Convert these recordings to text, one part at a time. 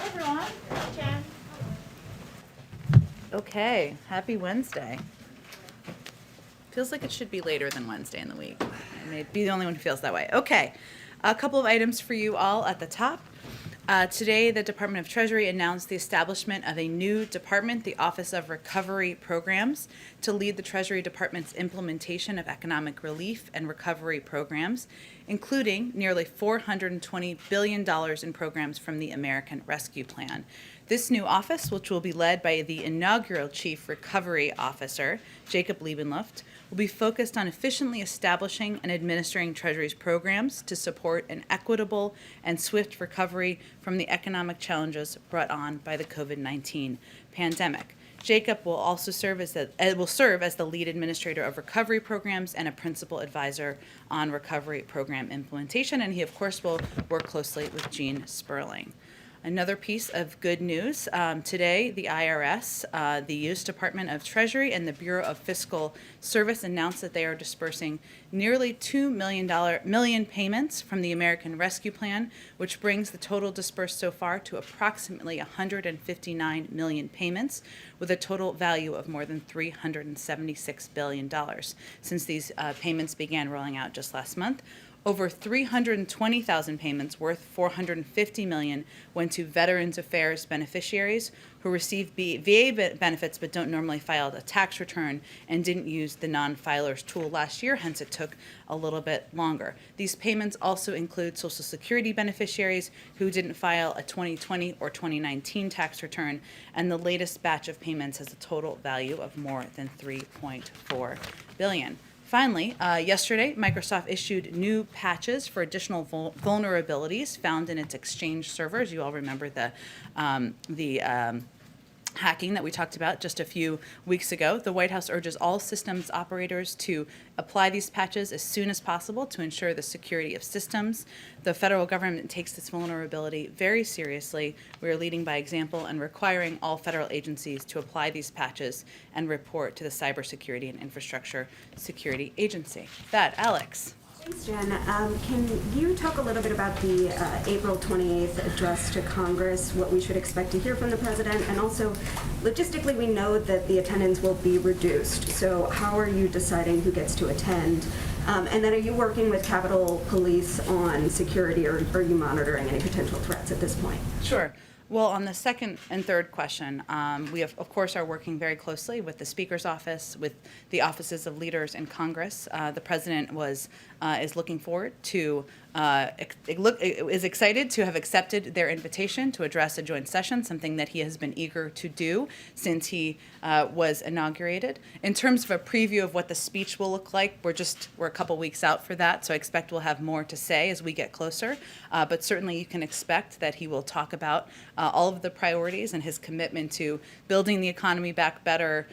everyone. Jen. Okay, happy Wednesday. Feels like it should be later than Wednesday in the week. I may be the only one who feels that way. Okay, a couple of items for you all at the top. Today, the Department of Treasury announced the establishment of a new department, the Office of Recovery Programs, to lead the Treasury Department's implementation of economic relief and recovery programs, including nearly $420 billion in programs from the American Rescue Plan. This new office, which will be led by the inaugural Chief Recovery Officer, Jacob Liebenluft, will be focused on efficiently establishing and administering Treasury's programs to support an equitable and swift recovery from the economic challenges brought on by the COVID-19 pandemic. Jacob will also serve as the lead administrator of recovery programs and a principal advisor on recovery program implementation, and he, of course, will work closely with Gene Sperling. Another piece of good news, today the IRS, the U.S. Department of Treasury, and the Bureau of Fiscal Service announced that they are dispersing nearly $2 million payments from the American Rescue Plan, which brings the total dispersed so far to approximately 159 million payments, with a total value of more than $376 billion. Since these payments began rolling out just last month, over 320,000 payments worth $450 million went to Veterans Affairs beneficiaries who received VA benefits but don't normally file a tax return and didn't use the non-filers tool last year, hence it took a little bit longer. These payments also include Social Security beneficiaries who didn't file a 2020 or 2019 tax return, and the latest batch of payments has a total value of more than $3.4 billion. Finally, yesterday, Microsoft issued new patches for additional vulnerabilities found in its Exchange servers. You all remember the hacking that we talked about just a few weeks ago. The White House urges all systems operators to apply these patches as soon as possible to ensure the security of systems. The federal government takes this vulnerability very seriously. We are leading by example and requiring all federal agencies to apply these patches and report to the Cybersecurity and Infrastructure Security Agency. That, Alex. Thanks, Jen. Can you talk a little bit about the April 28th address to Congress, what we should expect to hear from the president, and also logistically we know that the attendance will be reduced, so how are you deciding who gets to attend? And then are you working with Capitol Police on security, or are you monitoring any potential threats at this point? Sure. Well, on the second and third question, we of course are working very closely with the Speaker's office, with the offices of leaders in Congress. The president is looking forward to is excited to have accepted their invitation to address a joint session, something that he has been eager to do since he was inaugurated. In terms of a preview of what the speech will look like, we're a couple weeks out for that, so I expect we'll have more to say as we get closer. But certainly you can expect that he will talk about all of the priorities and his commitment to building the economy back better,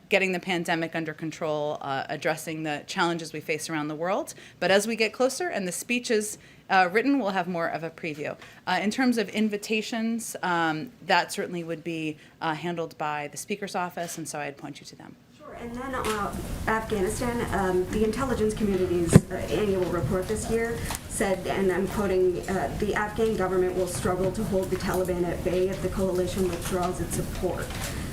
getting the pandemic under control, addressing the challenges we face around the world. But as we get closer and the speech is written, we'll have more of a preview. In terms of invitations, that certainly would be handled by the Speaker's office, and so I'd point you to them. And then Afghanistan, the intelligence community's annual report this year said, and I'm quoting, the Afghan government will struggle to hold the Taliban at bay if the coalition withdraws its support.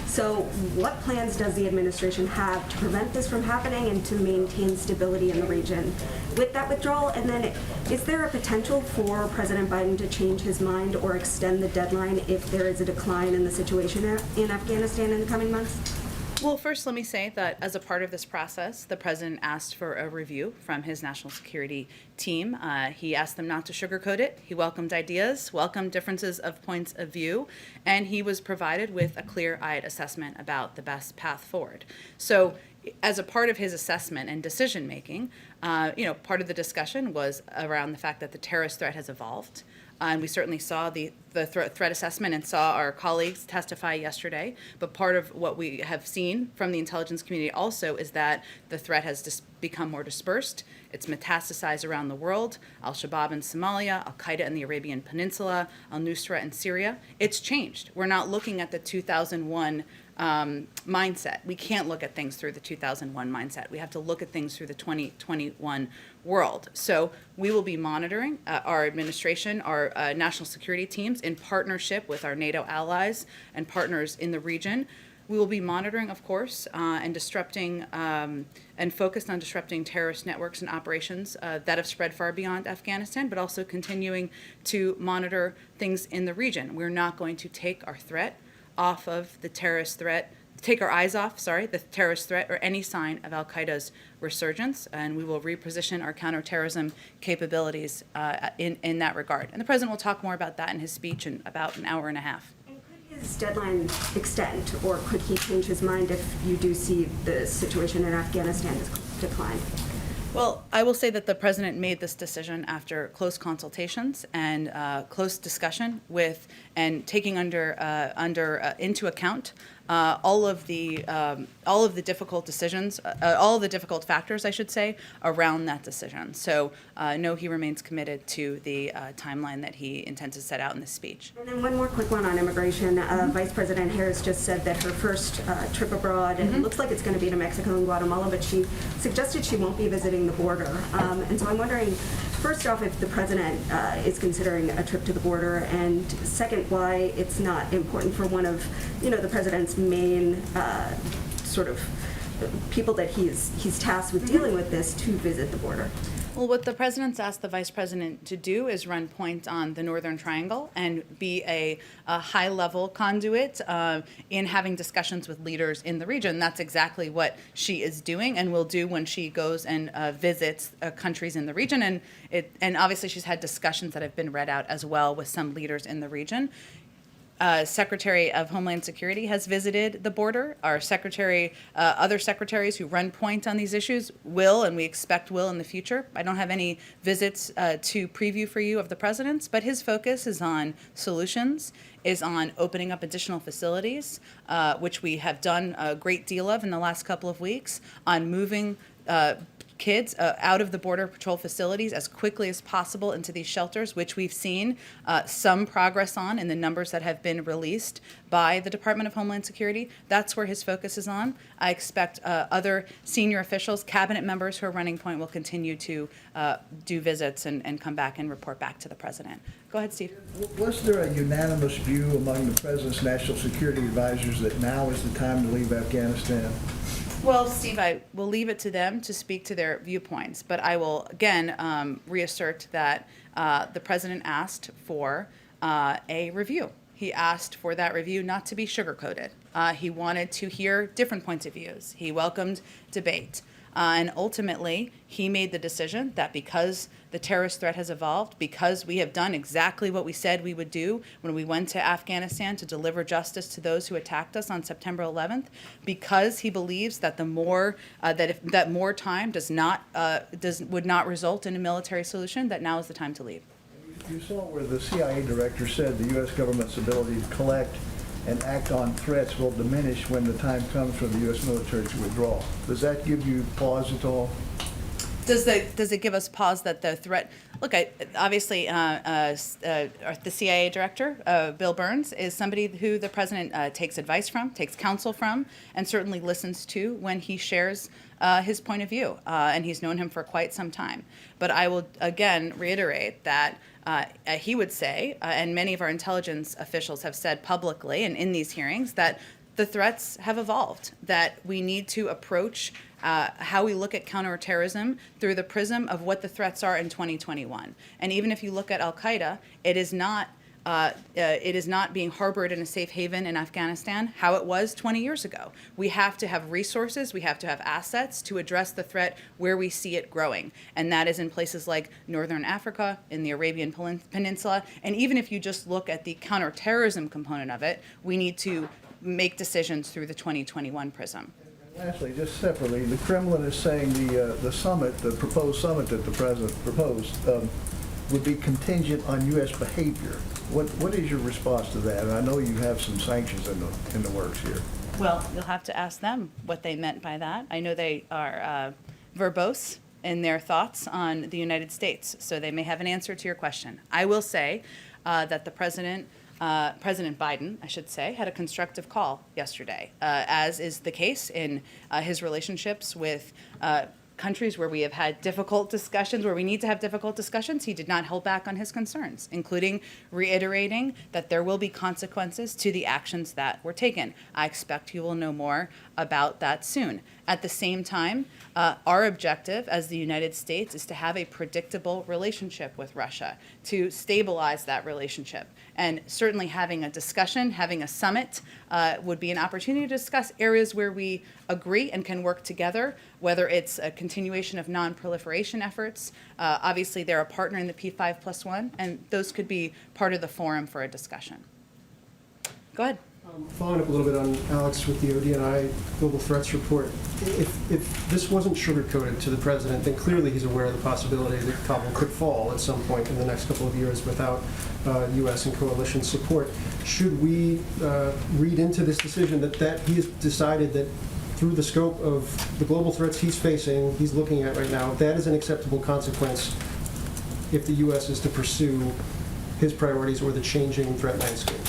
So what plans does the administration have to prevent this from happening and to maintain stability in the region with that withdrawal? And then is there a potential for President Biden to change his mind or extend the deadline if there is a decline in the situation in Afghanistan in the coming months? Well, first, let me say that as a part of this process, the president asked for a review from his national security team. He asked them not to sugarcoat it. He welcomed ideas, welcomed differences of points of view, and he was provided with a clear-eyed assessment about the best path forward. So as a part of his assessment and decision-making, part of the discussion was around the fact that the terrorist threat has evolved. And we certainly saw the threat assessment and saw our colleagues testify yesterday. But part of what we have seen from the intelligence community also is that the threat has become more dispersed. It's metastasized around the world. Al-Shabaab in Somalia, Al-Qaeda in the Arabian Peninsula, al-Nusra in Syria. It's changed. We're not looking at the 2001 mindset. We can't look at things through the 2001 mindset. We have to look at things through the 2021 world. So we will be monitoring our administration, our national security teams in partnership with our NATO allies and partners in the region. We will be monitoring, of course, and disrupting and focused on disrupting terrorist networks and operations that have spread far beyond Afghanistan, but also continuing to monitor things in the region. We're not going to take our threat off of the terrorist threat, take our eyes off, the terrorist threat or any sign of al-Qaeda's resurgence, and we will reposition our counterterrorism capabilities in that regard. And the president will talk more about that in his speech in about an hour and a half. Could his deadline extend, or could he change his mind if you do see the situation in Afghanistan decline? Well, I will say that the president made this decision after close consultations and close discussion with and taking into account all of the difficult decisions, all of the difficult factors, I should say, around that decision. So, no, he remains committed to the timeline that he intends to set out in this speech. And then one more quick one on immigration. Vice President Harris just said that her first trip abroad, and it looks like it's going to be to Mexico and Guatemala, but she suggested she won't be visiting the border. And so I'm wondering, first off, if the president is considering a trip to the border, and second, why it's not important for one of, the president's main sort of people that he's tasked with dealing with this to visit the border. Well, what the president's asked the vice president to do is run point on the Northern Triangle and be a high-level conduit in having discussions with leaders in the region. That's exactly what she is doing and will do when she goes and visits countries in the region. And obviously she's had discussions that have been read out as well with some leaders in the region. Secretary of Homeland Security has visited the border. Our other secretaries who run point on these issues will, and we expect will in the future. I don't have any visits to preview for you of the president's, but his focus is on solutions, is on opening up additional facilities, which we have done a great deal of in the last couple of weeks, on moving kids out of the Border Patrol facilities as quickly as possible into these shelters, which we've seen some progress on in the numbers that have been released by the Department of Homeland Security. That's where his focus is on. I expect other senior officials, cabinet members who are running point will continue to do visits and come back and report back to the president. Go ahead, Steve. Was there a unanimous view among the president's national security advisors that now is the time to leave Afghanistan? Well, Steve, I will leave it to them to speak to their viewpoints, but I will again reassert that the president asked for a review. He asked for that review not to be sugar-coated. He wanted to hear different points of views. He welcomed debate. And ultimately, he made the decision that because the terrorist threat has evolved, because we have done exactly what we said we would do when we went to Afghanistan to deliver justice to those who attacked us on September 11th, because he believes that the more that more time would not result in a military solution, that now is the time to leave. You saw where the CIA director said the U.S. government's ability to collect and act on threats will diminish when the time comes for the U.S. military to withdraw. Does that give you pause at all? Does it give us pause that the threat? Look, obviously, the CIA director, Bill Burns, is somebody who the president takes advice from, takes counsel from, and certainly listens to when he shares his point of view. And he's known him for quite some time. But I will again reiterate that he would say, and many of our intelligence officials have said publicly and in these hearings, that the threats have evolved, that we need to approach how we look at counterterrorism through the prism of what the threats are in 2021. And even if you look at al-Qaeda, it is not being harbored in a safe haven in Afghanistan how it was 20 years ago. We have to have resources, we have to have assets to address the threat where we see it growing. And that is in places like Northern Africa, in the Arabian Peninsula. And even if you just look at the counterterrorism component of it, we need to make decisions through the 2021 prism. Lastly, just separately, the Kremlin is saying the summit, the proposed summit that the president proposed, would be contingent on U.S. behavior. What is your response to that? And I know you have some sanctions in the works here. Well, you'll have to ask them what they meant by that. I know they are verbose in their thoughts on the United States, so they may have an answer to your question. I will say that the president President Biden, I should say, had a constructive call yesterday, as is the case in his relationships with countries where we have had difficult discussions, where we need to have difficult discussions. He did not hold back on his concerns, including reiterating that there will be consequences to the actions that were taken. I expect you will know more about that soon. At the same time, our objective as the United States is to have a predictable relationship with Russia, to stabilize that relationship. And certainly having a discussion, having a summit would be an opportunity to discuss areas where we agree and can work together, whether it's a continuation of non-proliferation efforts. Obviously, they're a partner in the P5+1, and those could be part of the forum for a discussion. Go ahead. Following up a little bit on Alex with the ODNI Global Threats Report, if this wasn't sugar-coated to the president, then clearly he's aware of the possibility that Kabul could fall at some point in the next couple of years without U.S. and coalition support. Should we read into this decision that he has decided that through the scope of the global threats he's facing, he's looking at right now, that is an acceptable consequence if the U.S. is to pursue his priorities or the changing threat landscape?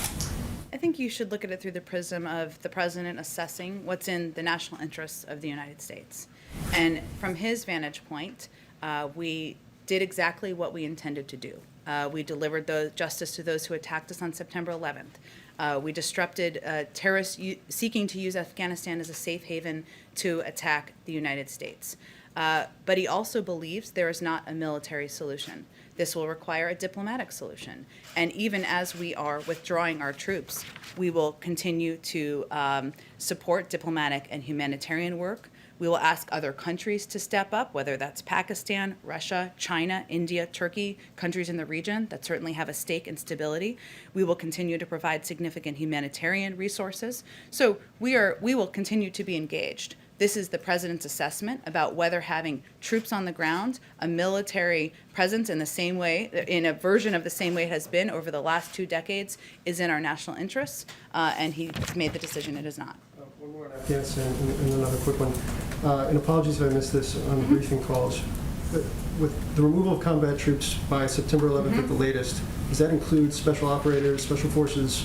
I think you should look at it through the prism of the president assessing what's in the national interests of the United States. And from his vantage point, we did exactly what we intended to do. We delivered the justice to those who attacked us on September 11th. We disrupted terrorists seeking to use Afghanistan as a safe haven to attack the United States. But he also believes there is not a military solution. This will require a diplomatic solution. And even as we are withdrawing our troops, we will continue to support diplomatic and humanitarian work. We will ask other countries to step up, whether that's Pakistan, Russia, China, India, Turkey, countries in the region that certainly have a stake in stability. We will continue to provide significant humanitarian resources. So we will continue to be engaged. This is the president's assessment about whether having troops on the ground, a military presence in the same way, in a version of the same way it has been over the last 2 decades, is in our national interests, and he's made the decision it is not. One more on Afghanistan and another quick one. And apologies if I missed this on the briefing calls. But with the removal of combat troops by September 11th at the latest, does that include special operators, special forces,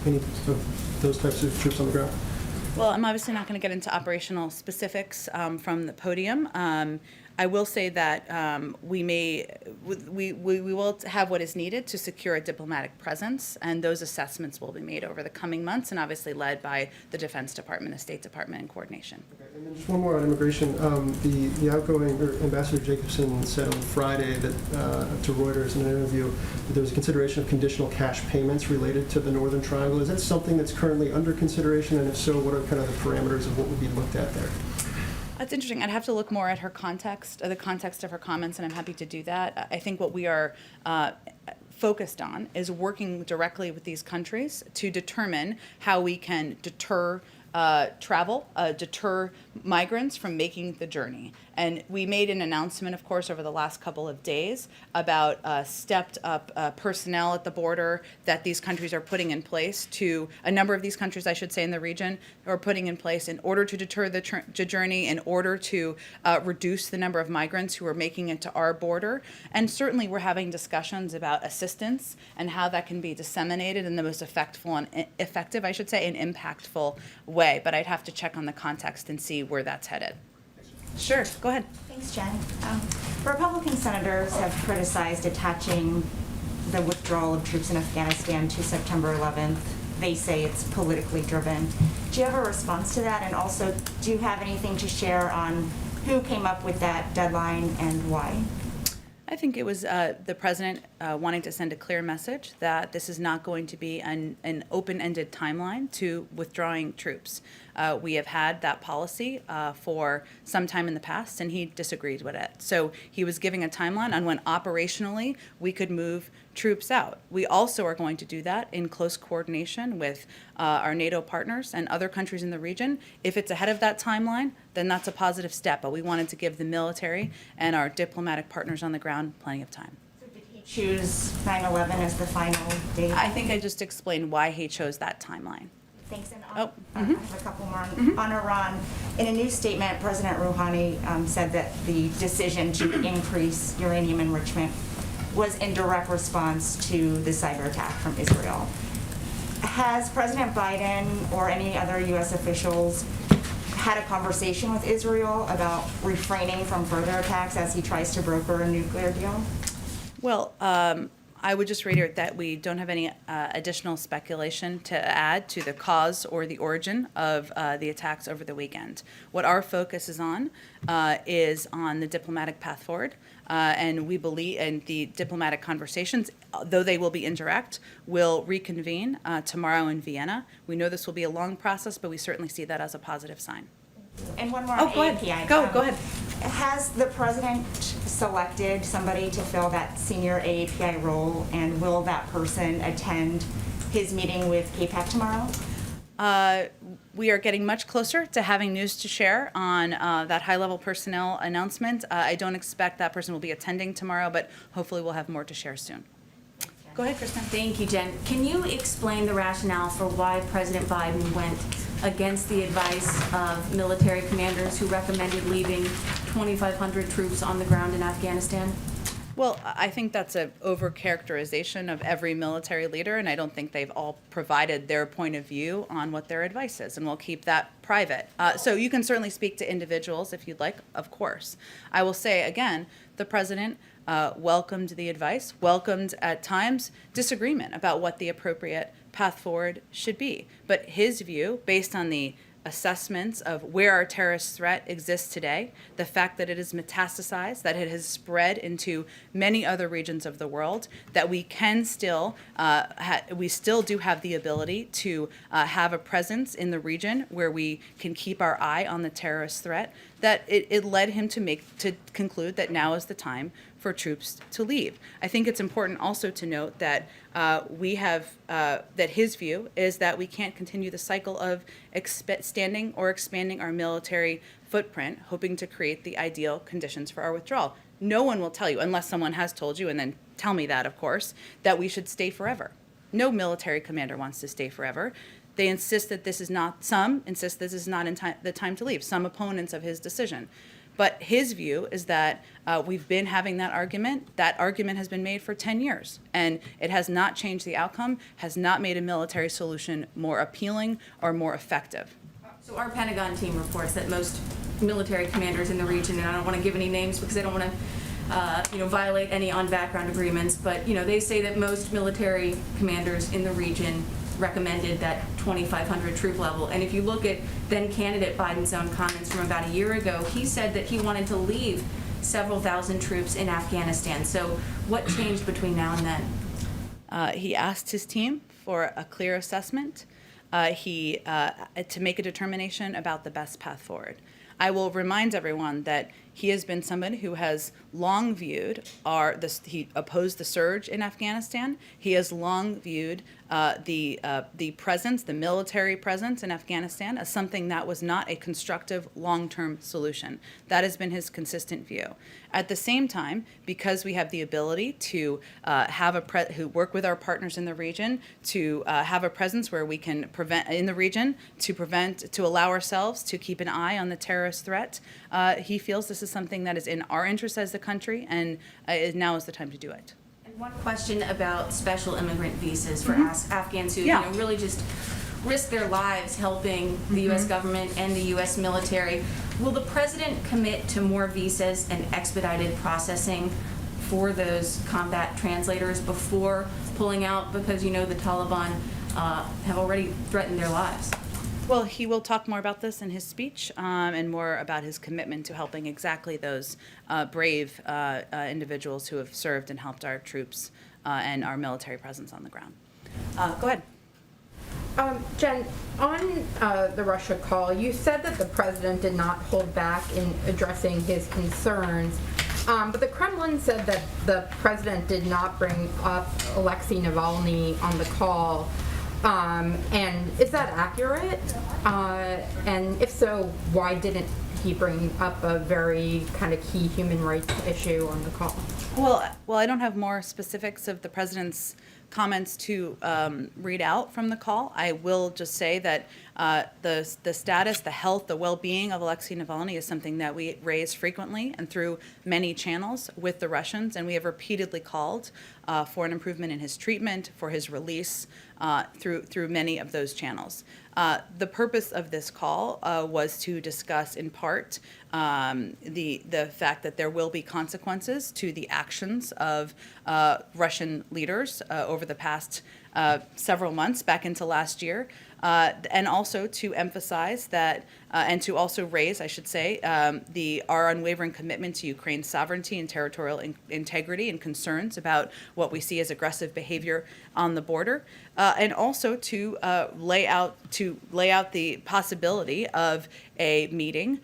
any of those types of troops on the ground? Well, I'm obviously not going to get into operational specifics from the podium. I will say that we will have what is needed to secure a diplomatic presence, and those assessments will be made over the coming months, and obviously led by the Defense Department, the State Department in coordination. Okay. And then just one more on immigration. The outgoing Ambassador Jacobson said on Friday that to Reuters in an interview that there was a consideration of conditional cash payments related to the Northern Triangle. Is that something that's currently under consideration, and if so, what are kind of the parameters of what would be looked at there? That's interesting. I'd have to look more at her context, the context of her comments, and I'm happy to do that. I think what we are focused on is working directly with these countries to determine how we can deter travel, deter migrants from making the journey. And we made an announcement, of course, over the last couple of days about stepped up personnel at the border that these countries are putting in place to, a number of these countries, I should say, in the region, are putting in place in order to deter the journey, in order to reduce the number of migrants who are making it to our border. And certainly we're having discussions about assistance and how that can be disseminated in the most effective, I should say, and impactful way. But I'd have to check on the context and see where that's headed. Sure, go ahead. Thanks, Jen. Republican senators have criticized attaching the withdrawal of troops in Afghanistan to September 11th. They say it's politically driven. Do you have a response to that? And also, do you have anything to share on who came up with that deadline and why? I think it was the president wanting to send a clear message that this is not going to be an open-ended timeline to withdrawing troops. We have had that policy for some time in the past, and he disagreed with it. So he was giving a timeline on when operationally we could move troops out. We also are going to do that in close coordination with our NATO partners and other countries in the region. If it's ahead of that timeline, then that's a positive step, but we wanted to give the military and our diplomatic partners on the ground plenty of time. So did he choose 9/11 as the final date? I think I just explained why he chose that timeline. Thanks. And Oh, I have a couple more on Iran. In a new statement, President Rouhani said that the decision to increase uranium enrichment was in direct response to the cyber attack from Israel. Has President Biden or any other U.S. officials had a conversation with Israel about refraining from further attacks as he tries to broker a nuclear deal? Well, I would just reiterate that we don't have any additional speculation to add to the cause or the origin of the attacks over the weekend. What our focus is on the diplomatic path forward, and we believe in the diplomatic conversations, though they will be indirect, will reconvene tomorrow in Vienna. We know this will be a long process, but we certainly see that as a positive sign. And one more Oh, on go API. ahead. Go ahead. Has the president selected somebody to fill that senior AAPI role, and will that person attend his meeting with KPAC tomorrow? We are getting much closer to having news to share on that high-level personnel announcement. I don't expect that person will be attending tomorrow, but hopefully we'll have more to share soon. Go ahead, Kristen. Thank you, Jen. Can you explain the rationale for why President Biden went against the advice of military commanders who recommended leaving 2,500 troops on the ground in Afghanistan? Well, I think that's an overcharacterization of every military leader, and I don't think they've all provided their point of view on what their advice is, and we'll keep that private. So you can certainly speak to individuals if you'd like, of course. I will say, again, the president welcomed the advice, welcomed at times disagreement about what the appropriate path forward should be. But his view, based on the assessments of where our terrorist threat exists today, the fact that it is metastasized, that it has spread into many other regions of the world, that we can still, we still do have the ability to have a presence in the region where we can keep our eye on the terrorist threat, that it led him to conclude that now is the time for troops to leave. I think it's important also to note that that his view is that we can't continue the cycle of extending or expanding our military footprint, hoping to create the ideal conditions for our withdrawal. No one will tell you, unless someone has told you, and then tell me that, of course, that we should stay forever. No military commander wants to stay forever. They insist that this is not, some insist this is not the time to leave, some opponents of his decision. But his view is that we've been having that argument. That argument has been made for 10 years, and it has not changed the outcome, has not made a military solution more appealing or more effective. So our Pentagon team reports that most military commanders in the region, and I don't want to give any names because I don't want to violate any on-background agreements, but they say that most military commanders in the region recommended that 2,500 troop level. And if you look at then candidate Biden's own comments from about a year ago, he said that he wanted to leave several thousand troops in Afghanistan. So what changed between now and then? He asked his team for a clear assessment to make a determination about the best path forward. I will remind everyone that he has been someone who has long viewed he opposed the surge in Afghanistan. He has long viewed the presence, the military presence in Afghanistan as something that was not a constructive long-term solution. That has been his consistent view. At the same time, because we have the ability to who work with our partners in the region to have a presence where we can prevent in the region to allow ourselves to keep an eye on the terrorist threat, he feels this is something that is in our interest as the country, and now is the time to do it. And one question about special immigrant visas for Afghans who Yeah. really just risk their lives helping the U.S. government and the U.S. military. Will the president commit to more visas and expedited processing for those combat translators before pulling out, because the Taliban have already threatened their lives? Well, he will talk more about this in his speech and more about his commitment to helping exactly those brave individuals who have served and helped our troops and our military presence on the ground. Go ahead. Jen, on the Russia call, you said that the president did not hold back in addressing his concerns, but the Kremlin said that the president did not bring up Alexei Navalny on the call. And is that accurate? And if so, why didn't he bring up a very kind of key human rights issue on the call? Well, I don't have more specifics of the president's comments to read out from the call. I will just say that The status, the health, the well-being of Alexei Navalny is something that we raise frequently and through many channels with the Russians, and we have repeatedly called for an improvement in his treatment, for his release, through many of those channels. The purpose of this call was to discuss, in part, the fact that there will be consequences to the actions of Russian leaders over the past several months, back into last year, and also to emphasize that, and to also raise, I should say, our unwavering commitment to Ukraine's sovereignty and territorial integrity and concerns about what we see as aggressive behavior on the border, and also to lay out the possibility of a meeting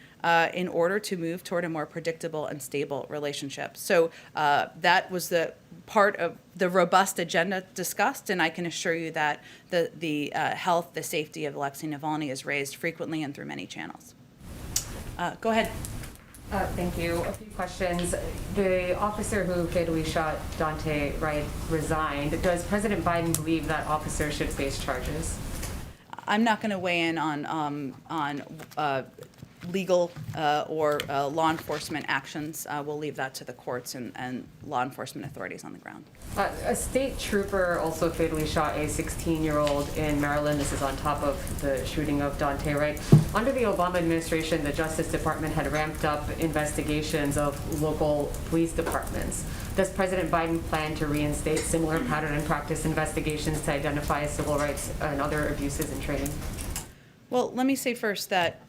in order to move toward a more predictable and stable relationship. So that was the part of the robust agenda discussed, and I can assure you that the health, the safety of Alexei Navalny is raised frequently and through many channels. Go ahead. Thank you. A few questions. The officer who fatally shot Dante Wright resigned. Does President Biden believe that officer should face charges? I'm not going to weigh in on legal or law enforcement actions. We'll leave that to the courts and law enforcement authorities on the ground. A state trooper also fatally shot a 16-year-old in Maryland. This is on top of the shooting of Dante Wright. Under the Obama administration, the Justice Department had ramped up investigations of local police departments. Does President Biden plan to reinstate similar pattern and practice investigations to identify civil rights and other abuses in training? Well, let me say first that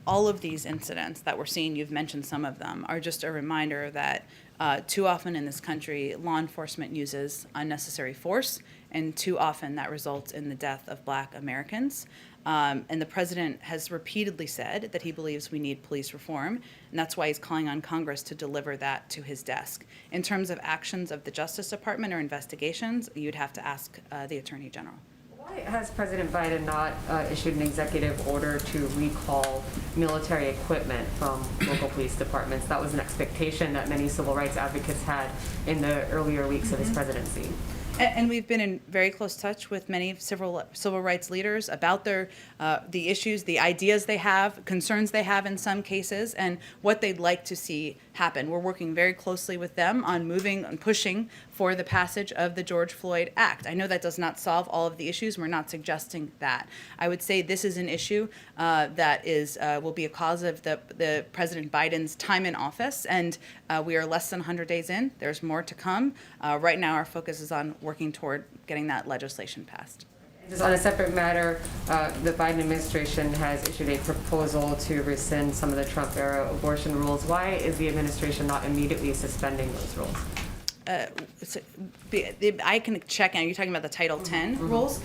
all of these incidents that we're seeing, you've mentioned some of them, are just a reminder that too often in this country, law enforcement uses unnecessary force, and too often that results in the death of Black Americans. And the president has repeatedly said that he believes we need police reform, and that's why he's calling on Congress to deliver that to his desk. In terms of actions of the Justice Department or investigations, you'd have to ask the Attorney General. Why has President Biden not issued an executive order to recall military equipment from local police departments? That was an expectation that many civil rights advocates had in the earlier weeks of his presidency. And we've been in very close touch with many civil rights leaders about the issues, the ideas they have, concerns they have in some cases, and what they'd like to see happen. We're working very closely with them on moving and pushing for the passage of the George Floyd Act. I know that does not solve all of the issues. We're not suggesting that. I would say this is an issue that will be a cause of the President Biden's time in office, and we are less than 100 days in. There's more to come. Right now, our focus is on working toward getting that legislation passed. Just on a separate matter, the Biden administration has issued a proposal to rescind some of the Trump-era abortion rules. Why is the administration not immediately suspending those rules? I can check. Are you talking about the Title X rules?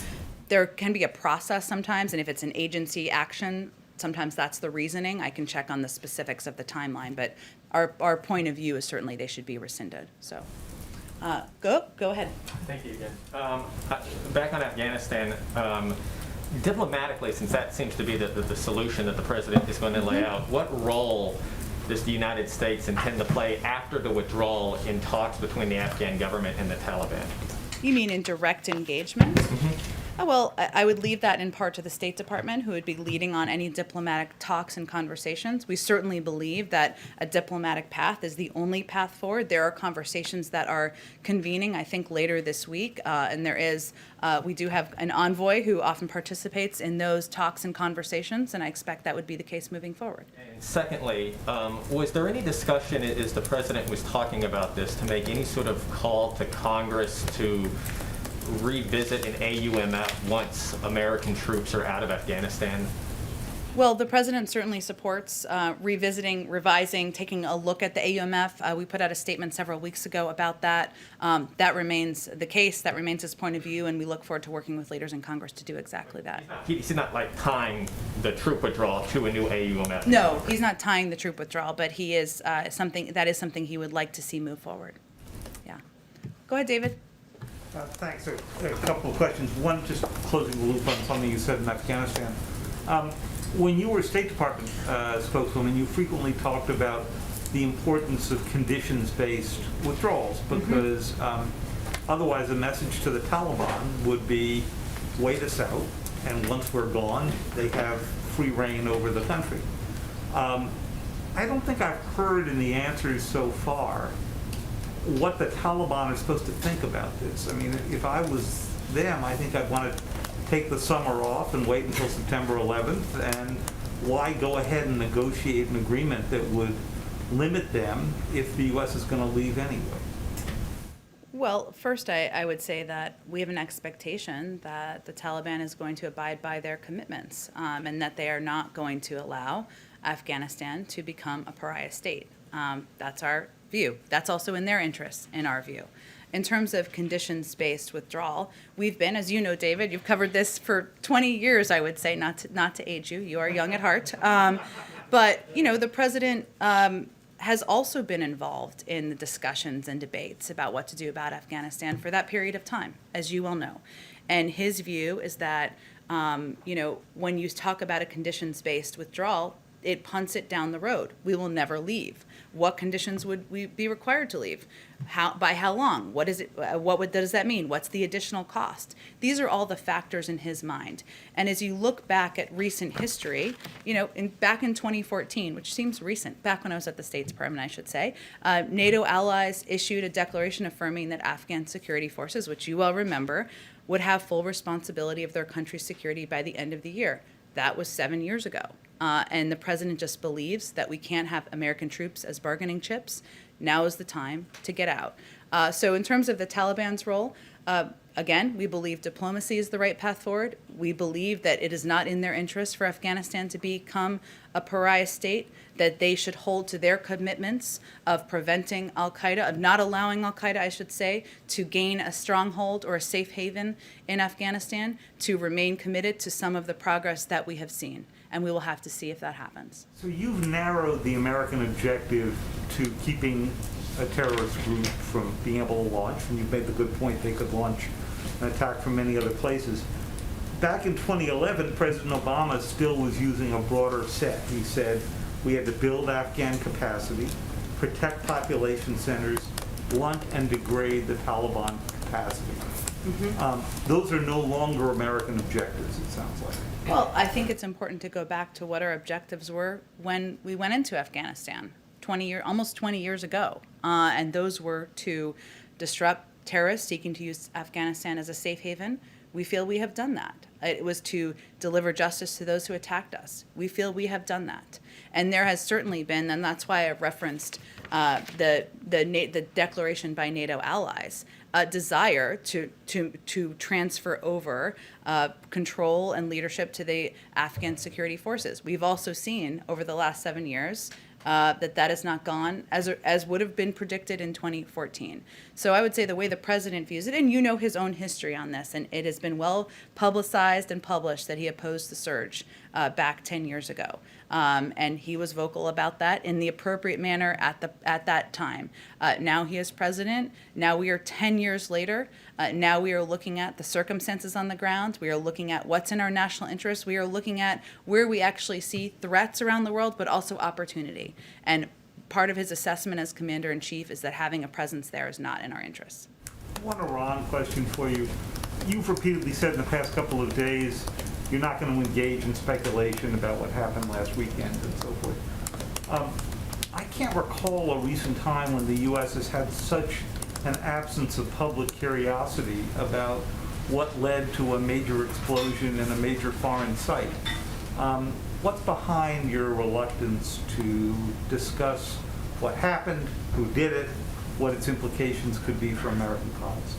There can be a process sometimes, and if it's an agency action, sometimes that's the reasoning. I can check on the specifics of the timeline, but our point of view is certainly they should be rescinded. So. Go ahead. Thank you again. Back on Afghanistan, diplomatically, since that seems to be the solution that the president is going to lay out, what role does the United States intend to play after the withdrawal in talks between the Afghan government and the Taliban? You mean in direct engagement? Well, I would leave that in part to the State Department, who would be leading on any diplomatic talks and conversations. We certainly believe that a diplomatic path is the only path forward. There are conversations that are convening, I think, later this week, and we do have an envoy who often participates in those talks and conversations, and I expect that would be the case moving forward. And secondly, was there any discussion, as the president was talking about this, to make any sort of call to Congress to revisit an AUMF once American troops are out of Afghanistan? Well, the president certainly supports revisiting, revising, taking a look at the AUMF. We put out a statement several weeks ago about that. That remains the case. That remains his point of view, and we look forward to working with leaders in Congress to do exactly that. He's not like tying the troop withdrawal to a new AUMF. No, he's not tying the troop withdrawal, but he is something he would like to see move forward. Yeah. Go ahead, David. Thanks. A couple of questions. One, just closing the loop on something you said in Afghanistan. When you were State Department spokeswoman, you frequently talked about the importance of conditions-based withdrawals because otherwise the message to the Taliban would be, wait us out, and once we're gone, they have free reign over the country. I don't think I've heard in the answers so far what the Taliban are supposed to think about this. I mean, if I was them, I think I'd want to take the summer off and wait until September 11th, and why go ahead and negotiate an agreement that would limit them if the U.S. is going to leave anyway? Well, first, I would say that we have an expectation that the Taliban is going to abide by their commitments, and that they are not going to allow Afghanistan to become a pariah state. That's our view. That's also in their interests, in our view. In terms of conditions-based withdrawal, we've been, as you know, David, you've covered this for 20 years, I would say, not to age you. You are young at heart. But, you know, the president has also been involved in the discussions and debates about what to do about Afghanistan for that period of time, as you well know. And his view is that, you know, when you talk about a conditions-based withdrawal, it punts it down the road. We will never leave. What conditions would we be required to leave? By how long? What is it? Does that mean? What's the additional cost? These are all the factors in his mind. And as you look back at recent history, you know, back in 2014, which seems recent, back when I was at the State Department, I should say, NATO allies issued a declaration affirming that Afghan security forces, which you well remember, would have full responsibility of their country's security by the end of the year. That was 7 years ago. And the president just believes that we can't have American troops as bargaining chips. Now is the time to get out. So in terms of the Taliban's role, again, we believe diplomacy is the right path forward. We believe that it is not in their interest for Afghanistan to become a pariah state, that they should hold to their commitments of preventing al-Qaeda, of not allowing al-Qaeda, I should say, to gain a stronghold or a safe haven in Afghanistan, to remain committed to some of the progress that we have seen. And we will have to see if that happens. So you've narrowed the American objective to keeping a terrorist group from being able to launch, and you've made the good point they could launch an attack from many other places. Back in 2011, President Obama still was using a broader set. He said we had to build Afghan capacity, protect population centers, blunt and degrade the Taliban capacity. Those are no longer American objectives, it sounds like. Well, I think it's important to go back to what our objectives were when we went into Afghanistan almost 20 years ago. And those were to disrupt terrorists seeking to use Afghanistan as a safe haven. We feel we have done that. It was to deliver justice to those who attacked us. We feel we have done that. And there has certainly been, and that's why I referenced the declaration by NATO allies, a desire to transfer over control and leadership to the Afghan security forces. We've also seen over the last 7 years that has not gone as would have been predicted in 2014. So I would say the way the president views it, and you know his own history on this, and it has been well publicized and published that he opposed the surge back 10 years ago. And he was vocal about that in the appropriate manner at that time. Now he is president. Now we are 10 years later. Now we are looking at the circumstances on the ground. We are looking at what's in our national interest. We are looking at where we actually see threats around the world, but also opportunity. And part of his assessment as commander-in-chief is that having a presence there is not in our interests. One Iran question for you. You've repeatedly said in the past couple of days you're not going to engage in speculation about what happened last weekend and so forth. I can't recall a recent time when the U.S. has had such an absence of public curiosity about what led to a major explosion in a major foreign site. What's behind your reluctance to discuss what happened, who did it, what its implications could be for American policy?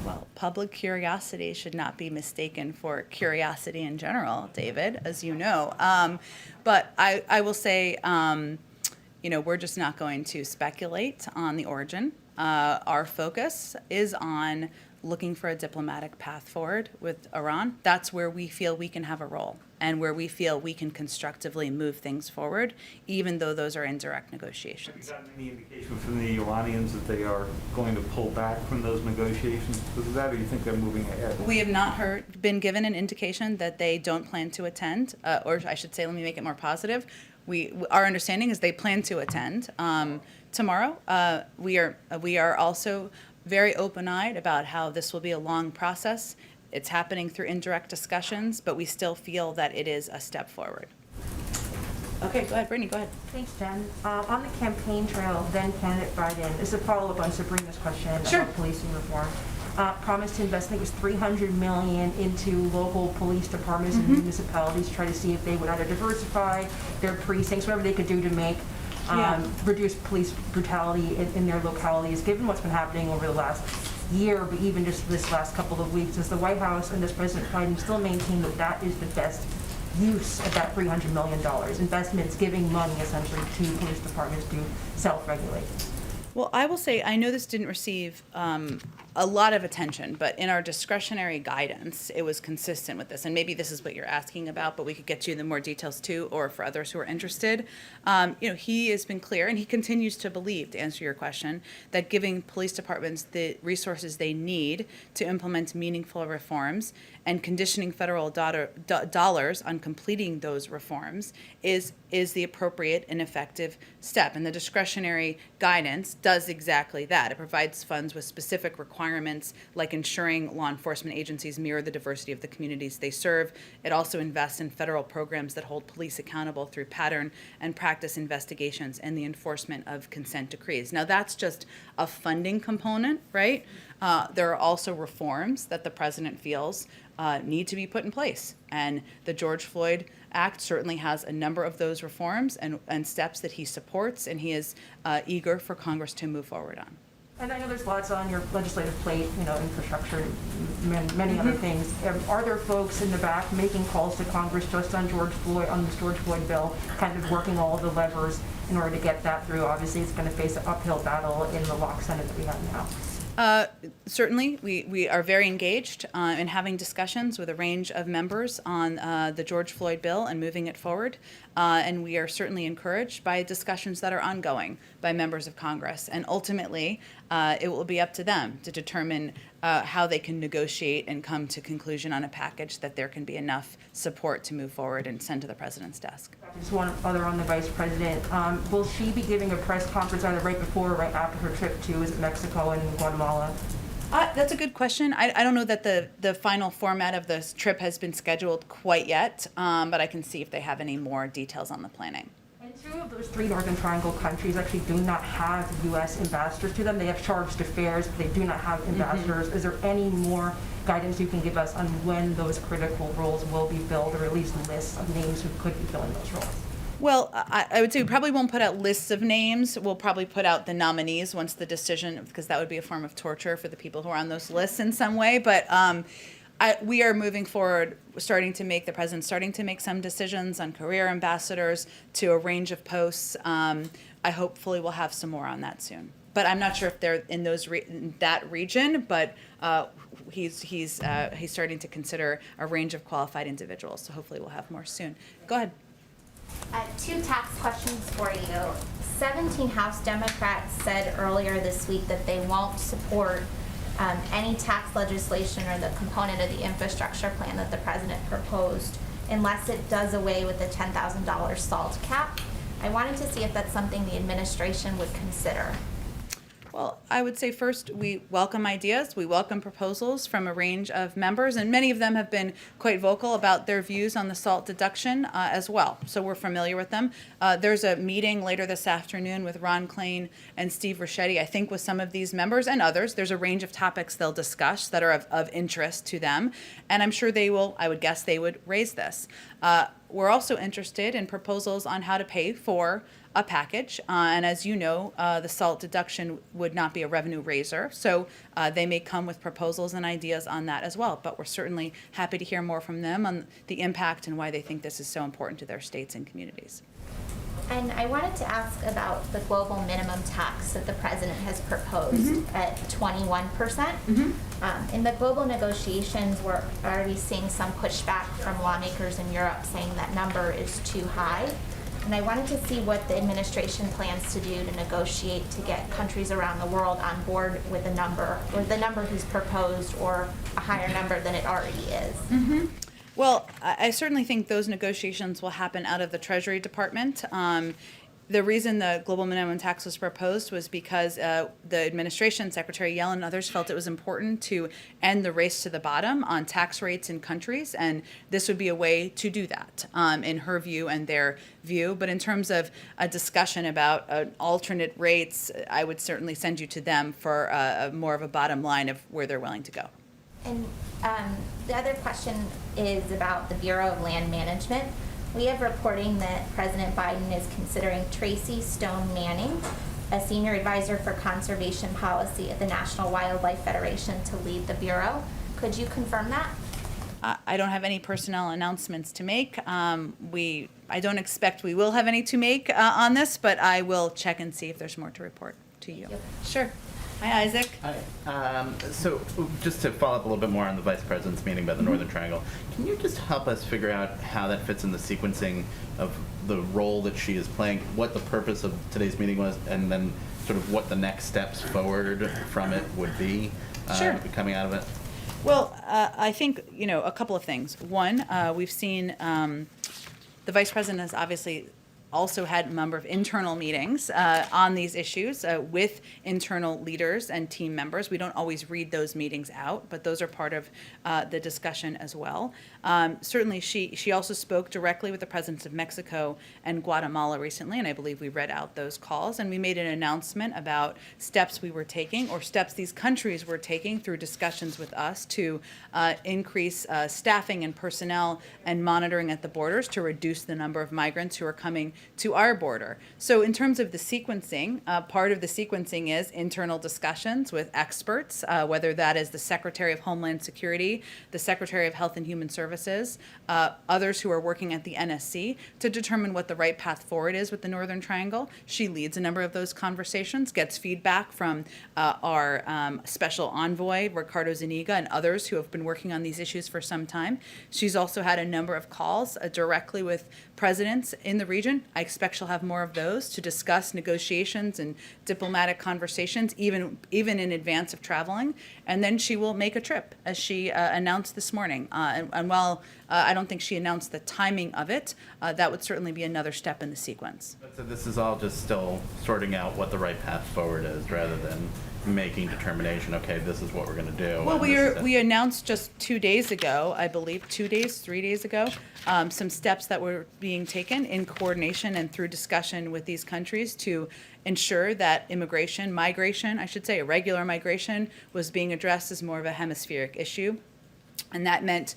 Well, public curiosity should not be mistaken for curiosity in general, David, as you know. But I will say, we're just not going to speculate on the origin. Our focus is on looking for a diplomatic path forward with Iran. That's where we feel we can have a role and where we feel we can constructively move things forward, even though those are indirect negotiations. Have you gotten any indication from the Iranians that they are going to pull back from those negotiations because of that, or do you think they're moving ahead? We have not been given an indication that they don't plan to attend, or I should say, let me make it more positive. Our understanding is they plan to attend tomorrow. We are also very open-eyed about how this will be a long process. It's happening through indirect discussions, but we still feel that it is a step forward. Okay, go ahead, Brittany, go ahead. Thanks, Jen. On the campaign trail, then candidate Biden, this is a follow-up on Sabrina's question Sure. about policing reform. Promised to invest, I think it was $300 million into local police departments and municipalities to try to see if they would either diversify their precincts, whatever they could do to make reduce police brutality in their localities, given what's been happening over the last year, but even just this last couple of weeks, as the White House and this President Biden still maintain that that is the best use of that $300 million. Investments, giving money essentially to police departments to self-regulate. Well, I will say, I know this didn't receive a lot of attention, but in our discretionary guidance, it was consistent with this. And maybe this is what you're asking about, but we could get you the more details too, or for others who are interested. He has been clear, and he continues to believe, to answer your question, that giving police departments the resources they need to implement meaningful reforms and conditioning federal dollars on completing those reforms is the appropriate and effective step. And the discretionary guidance does exactly that. It provides funds with specific requirements, like ensuring law enforcement agencies mirror the diversity of the communities they serve. It also invests in federal programs that hold police accountable through pattern and practice investigations and the enforcement of consent decrees. Now, that's just a funding component, right? There are also reforms that the president feels need to be put in place. And the George Floyd Act certainly has a number of those reforms and steps that he supports, and he is eager for Congress to move forward on. And I know there's lots on your legislative plate, infrastructure, many other things. Are there folks in the back making calls to Congress just on this George Floyd bill, kind of working all the levers in order to get that through? Obviously, it's going to face an uphill battle in the lock Senate that we have now. Certainly, we are very engaged in having discussions with a range of members on the George Floyd bill and moving it forward. And we are certainly encouraged by discussions that are ongoing by members of Congress. And ultimately, it will be up to them to determine how they can negotiate and come to conclusion on a package that there can be enough support to move forward and send to the president's desk. Just one other on the vice president. Will she be giving a press conference either right before or right after her trip to Mexico and Guatemala? That's a good question. I don't know that the final format of this trip has been scheduled quite yet, but I can see if they have any more details on the planning. And two of those three Northern Triangle countries actually do not have U.S. ambassadors to them. They have charged affairs, but they do not have ambassadors. Is there any more guidance you can give us on when those critical roles will be filled, or at least lists of names who could be filling those roles? Well, I would say we probably won't put out lists of names. We'll probably put out the nominees once the decision, because that would be a form of torture for the people who are on those lists in some way. But we are moving forward, the president's starting to make some decisions on career ambassadors to a range of posts. I hopefully will have some more on that soon. But I'm not sure if they're in that region, but he's starting to consider a range of qualified individuals. So hopefully we'll have more soon. Go ahead. Two tax questions for you. 17 House Democrats said earlier this week that they won't support any tax legislation or the component of the infrastructure plan that the president proposed unless it does away with the $10,000 SALT cap. I wanted to see if that's something the administration would consider. Well, I would say first, we welcome ideas. We welcome proposals from a range of members, and many of them have been quite vocal about their views on the SALT deduction as well. So we're familiar with them. There's a meeting later this afternoon with Ron Klain and Steve Ricchetti, I think with some of these members and others. There's a range of topics they'll discuss that are of interest to them, and I'm sure I would guess they would raise this. We're also interested in proposals on how to pay for a package, and as you know, the SALT deduction would not be a revenue raiser, so they may come with proposals and ideas on that as well, but we're certainly happy to hear more from them on the impact and why they think this is so important to their states and communities. And I wanted to ask about the global minimum tax that the president has proposed at 21%. In the global negotiations, we're already seeing some pushback from lawmakers in Europe saying that number is too high. And I wanted to see what the administration plans to do to negotiate to get countries around the world on board with the number, or the number he's proposed, or a higher number than it already is. Well, I certainly think those negotiations will happen out of the Treasury Department. The reason the global minimum tax was proposed was because the administration, Secretary Yellen and others felt it was important to end the race to the bottom on tax rates in countries, and this would be a way to do that, in her view and their view. But in terms of a discussion about alternate rates, I would certainly send you to them for more of a bottom line of where they're willing to go. And the other question is about the Bureau of Land Management. We have reporting that President Biden is considering Tracy Stone Manning, a senior advisor for conservation policy at the National Wildlife Federation, to lead the Bureau. Could you confirm that? I don't have any personnel announcements to make. I don't expect we will have any to make on this, but I will check and see if there's more to report to you. Yep. Sure. Hi, Isaac. Hi. So just to follow up a little bit more on the Vice President's meeting about the Northern Triangle, can you just help us figure out how that fits in the sequencing of the role that she is playing, what the purpose of today's meeting was, and then sort of what the next steps forward from it would be Sure. coming out of it? Well, I think, a couple of things. One, we've seen the Vice President has obviously also had a number of internal meetings on these issues with internal leaders and team members. We don't always read those meetings out, but those are part of the discussion as well. Certainly, she also spoke directly with the presidents of Mexico and Guatemala recently, and I believe we read out those calls, and we made an announcement about steps we were taking, or steps these countries were taking through discussions with us to increase staffing and personnel and monitoring at the borders to reduce the number of migrants who are coming to our border. So in terms of the sequencing, part of the sequencing is internal discussions with experts, whether that is the Secretary of Homeland Security, the Secretary of Health and Human Services, others who are working at the NSC, to determine what the right path forward is with the Northern Triangle. She leads a number of those conversations, gets feedback from our special envoy, Ricardo Zuniga, and others who have been working on these issues for some time. She's also had a number of calls directly with presidents in the region. I expect she'll have more of those to discuss negotiations and diplomatic conversations, even in advance of traveling. And then she will make a trip, as she announced this morning. And while I don't think she announced the timing of it, that would certainly be another step in the sequence. So this is all just still sorting out what the right path forward is, rather than making determination, okay, this is what we're going to do. Well, and this is we announced just 2 days ago, I believe, 3 days ago, some steps that were being taken in coordination and through discussion with these countries to ensure that migration, I should say, irregular migration, was being addressed as more of a hemispheric issue. And that meant,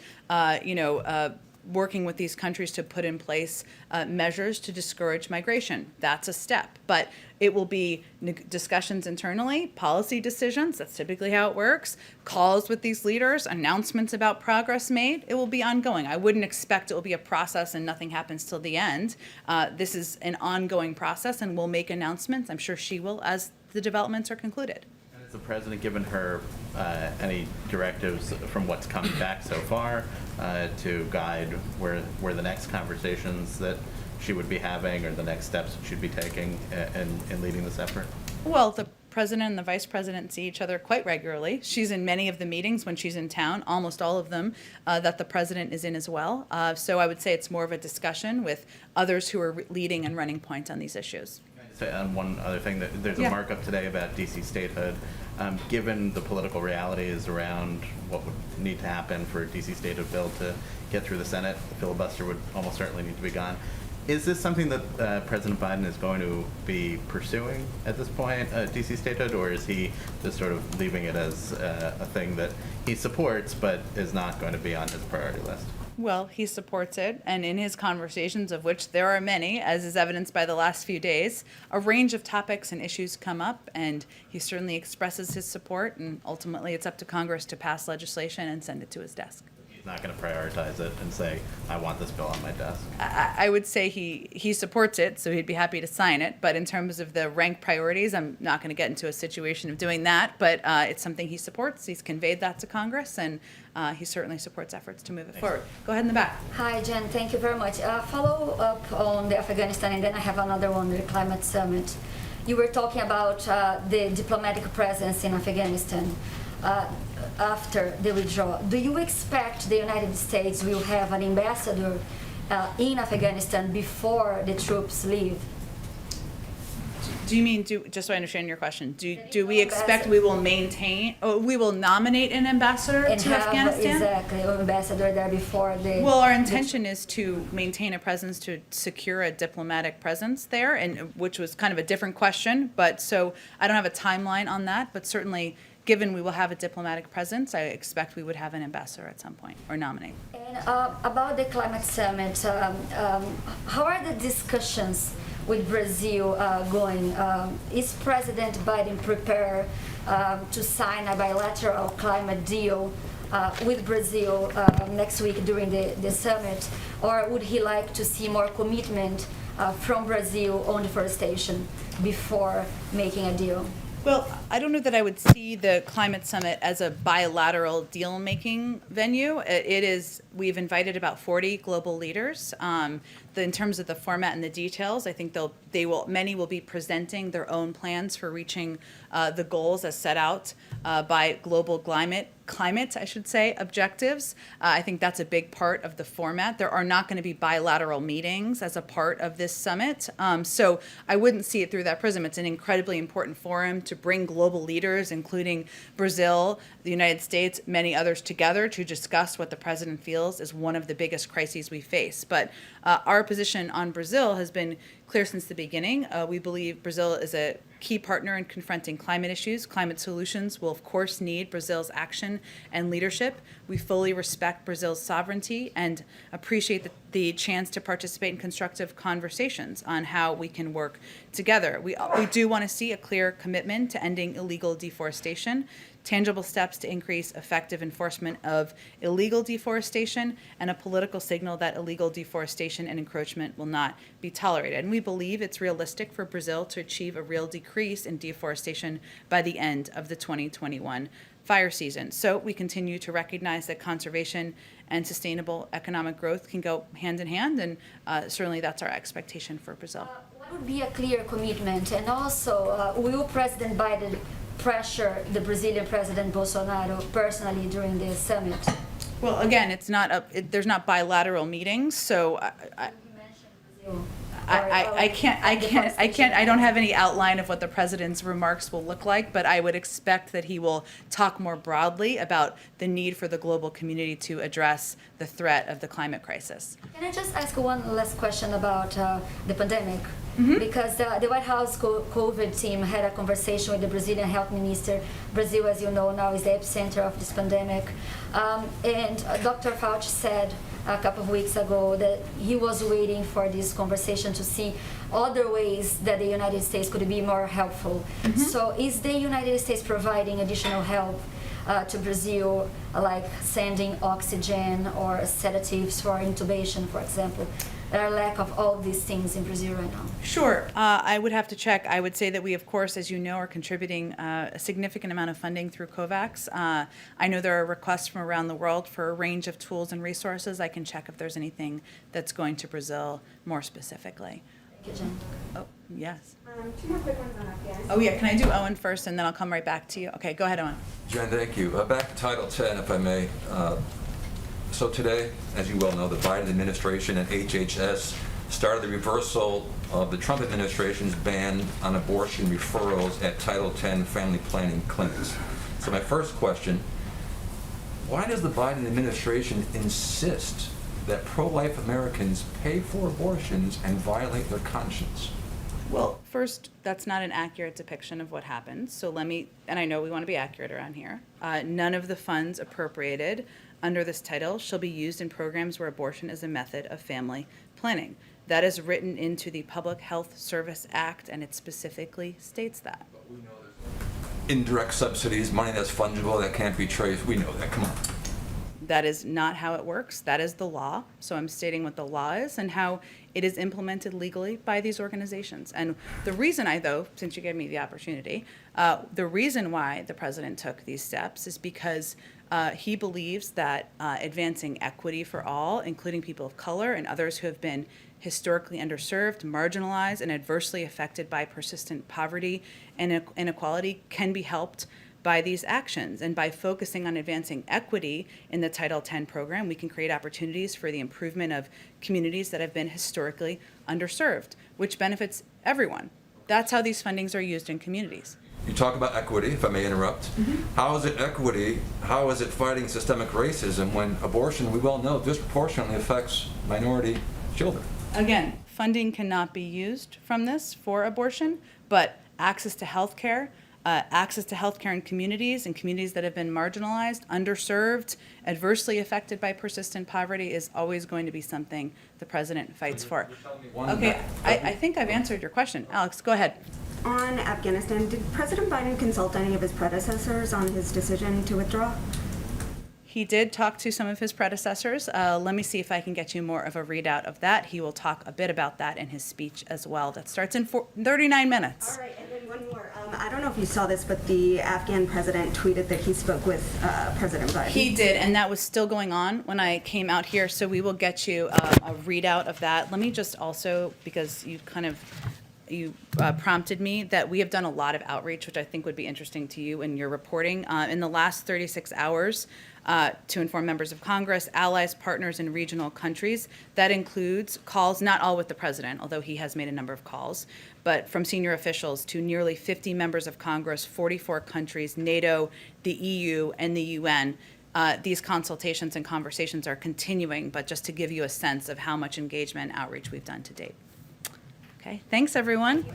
working with these countries to put in place measures to discourage migration. That's a step. But it will be discussions internally, policy decisions, that's typically how it works, calls with these leaders, announcements about progress made. It will be ongoing. I wouldn't expect it will be a process and nothing happens till the end. This is an ongoing process, and we'll make announcements. I'm sure she will as the developments are concluded. Has the president given her any directives from what's coming back so far to guide where the next conversations that she would be having, or the next steps she'd be taking in leading this effort? Well, the president and the vice president see each other quite regularly. She's in many of the meetings when she's in town, almost all of them that the president is in as well. So I would say it's more of a discussion with others who are leading and running point on these issues. Say on one other thing, that there's a markup today about DC statehood. Given the political realities around what would need to happen for a DC statehood bill to get through the Senate, the filibuster would almost certainly need to be gone. Is this something that President Biden is going to be pursuing at this point, DC statehood, or is he just sort of leaving it as a thing that he supports but is not going to be on his priority list? Well, he supports it, and in his conversations, of which there are many, as is evidenced by the last few days, a range of topics and issues come up, and he certainly expresses his support, and ultimately it's up to Congress to pass legislation and send it to his desk. He's not going to prioritize it and say, I want this bill on my desk. I would say he supports it, so he'd be happy to sign it, but in terms of the rank priorities, I'm not going to get into a situation of doing that, but it's something he supports. He's conveyed that to Congress, and he certainly supports efforts to move it forward. Go ahead in the back. Hi, Jen. Thank you very much. Follow up on the Afghanistan, and then I have another one, the climate summit. You were talking about the diplomatic presence in Afghanistan after the withdrawal. Do you expect the United States will have an ambassador in Afghanistan before the troops leave? Do you mean, just so I understand your question, do we expect we will maintain, we will nominate an ambassador And to have Afghanistan? exactly an ambassador there before the. Well, our intention is to maintain a presence, to secure a diplomatic presence there, and which was kind of a different question, but so I don't have a timeline on that, but certainly, given we will have a diplomatic presence, I expect we would have an ambassador at some point, or nominate. And about the climate summit, how are the discussions with Brazil going? Is President Biden prepared to sign a bilateral climate deal with Brazil next week during the summit? Or would he like to see more commitment from Brazil on deforestation before making a deal? Well, I don't know that I would see the climate summit as a bilateral deal-making venue. We've invited about 40 global leaders. In terms of the format and the details, I think many will be presenting their own plans for reaching the goals as set out by global climate, I should say, objectives. I think that's a big part of the format. There are not going to be bilateral meetings as a part of this summit. So I wouldn't see it through that prism. It's an incredibly important forum to bring global leaders, including Brazil, the United States, many others together to discuss what the president feels is one of the biggest crises we face. But our position on Brazil has been clear since the beginning. We believe Brazil is a key partner in confronting climate issues. Climate solutions will, of course, need Brazil's action and leadership. We fully respect Brazil's sovereignty and appreciate the chance to participate in constructive conversations on how we can work together. We do want to see a clear commitment to ending illegal deforestation, tangible steps to increase effective enforcement of illegal deforestation, and a political signal that illegal deforestation and encroachment will not be tolerated. And we believe it's realistic for Brazil to achieve a real decrease in deforestation by the end of the 2021 fire season. So we continue to recognize that conservation and sustainable economic growth can go hand in hand, and certainly that's our expectation for Brazil. What would be a clear commitment? And also, will President Biden pressure the Brazilian President Bolsonaro personally during the summit? Well, again, there's not bilateral meetings, so I don't have any outline of what the president's remarks will look like, but I would expect that he will talk more broadly about the need for the global community to address the threat of the climate crisis. Can I just ask one last question about the pandemic? Mm-hmm. Because the White House COVID team had a conversation with the Brazilian health minister. Brazil, as you know, now is the epicenter of this pandemic. And Dr. Fauci said a couple of weeks ago that he was waiting for this conversation to see other ways that the United States could be more helpful. Mm-hmm. So is the United States providing additional help to Brazil, like sending oxygen or sedatives for intubation, for example? There are lack of all these things in Brazil right now. Sure. I would have to check. I would say that we, of course, as you know, are contributing a significant amount of funding through COVAX. I know there are requests from around the world for a range of tools and resources. I can check if there's anything that's going to Brazil more specifically. Thank you, Jen. Oh, yes. Two more quick ones on Afghanistan. Oh, yeah. Can I do Owen first, and then I'll come right back to you? Okay, go ahead, Owen. Jen, thank you. Back to Title 10, if I may. So today, as you well know, the Biden administration and HHS started the reversal of the Trump administration's ban on abortion referrals at Title 10 family planning clinics. So my first question, why does the Biden administration insist that pro-life Americans pay for abortions and violate their conscience? Well, first, that's not an accurate depiction of what happened. So and I know we want to be accurate around here. None of the funds appropriated under this title shall be used in programs where abortion is a method of family planning. That is written into the Public Health Service Act, and it specifically states that. But we know there's indirect subsidies, money that's fungible, that can't be traced. We know that. Come on. That is not how it works. That is the law. So I'm stating what the law is and how it is implemented legally by these organizations. And the reason since you gave me the opportunity, the reason why the president took these steps is because he believes that advancing equity for all, including people of color and others who have been historically underserved, marginalized, and adversely affected by persistent poverty and inequality, can be helped by these actions. And by focusing on advancing equity in the Title X program, we can create opportunities for the improvement of communities that have been historically underserved, which benefits everyone. That's how these fundings are used in communities. You talk about equity, if I may interrupt. How is it equity? How is it fighting systemic racism when abortion, we well know, disproportionately affects minority children? Again, funding cannot be used from this for abortion, but access to health care in communities that have been marginalized, underserved, adversely affected by persistent poverty is always going to be something the president fights for. Okay, I think I've answered your question. Alex, go ahead. On Afghanistan, did President Biden consult any of his predecessors on his decision to withdraw? He did talk to some of his predecessors. Let me see if I can get you more of a readout of that. He will talk a bit about that in his speech as well. That starts in 39 minutes. All right, and then one more. I don't know if you saw this, but the Afghan president tweeted that he spoke with President Biden. He did, and that was still going on when I came out here, so we will get you a readout of that. Let me just also, because you prompted me, that we have done a lot of outreach, which I think would be interesting to you in your reporting. In the last 36 hours, to inform members of Congress, allies, partners in regional countries. That includes calls, not all with the president, although he has made a number of calls, but from senior officials to nearly 50 members of Congress, 44 countries, NATO, the EU, and the UN. These consultations and conversations are continuing, but just to give you a sense of how much engagement and outreach we've done to date. Okay, thanks everyone.